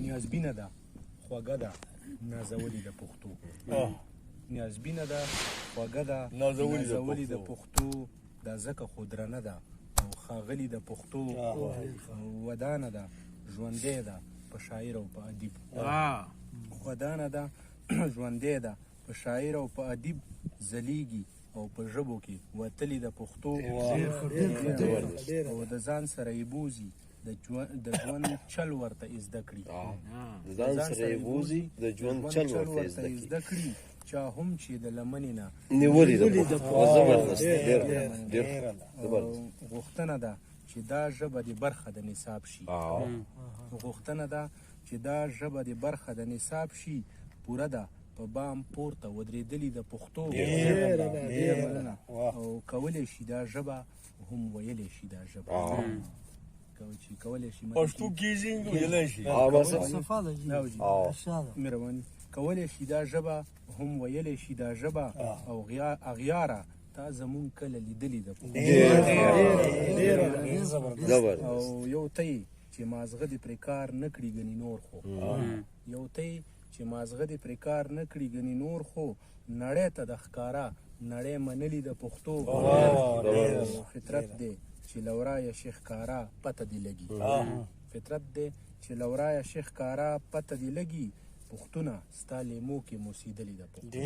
نیازبینه ده خوږه ده نازولې د پښتو نیازبینه ده خوږه ده نازولې د پښتو دا ځکه خو درنه ده او ښاغلي د پښتو ودانه ده ژوندی ده په شاعر او په ادیب ودانه ده ژوندی ده په شاعر او په ادیب ځلیږي او په ژبو کې وتلي د پښتو او د ځان سره یې بوزي د ژوند چل ورته زده کړي د ځان سره یې بوزي د ژوند چل ورته زده کړي چا هم چې د لمنې نه نیولې ده زبردست ډېر غوښتنه ده چې دا ژبه د برخه د نصاب شي غوښتنه ده چې دا ژبه د برخه د نصاب شي پوره ده په بام پورته ودرېدلي د پښتو او کولی شي دا ژبه هم ویلی شي دا ژبه چې کولی شي پښتو کېږي ویلی شي مهرباني کولی شي دا ژبه هم ویلی شي دا ژبه او اغیاره تا زمونږ کله لیدلې ده او یو ته یې چې مازغه دې پرې کار نه کړي ګنې نور خو یو ته یې چې مازغه دې پرې کار نه کړي ګنې نور خو نړۍ ته د ښکاره نړۍ منلي د پښتو فطرت دی چې لورایه شیخ کارا پته دی لګي فطرت دی چې لورایه شیخ کارا پته دی لګي پښتونه ستا لیمو کې موسیدلي د پښتو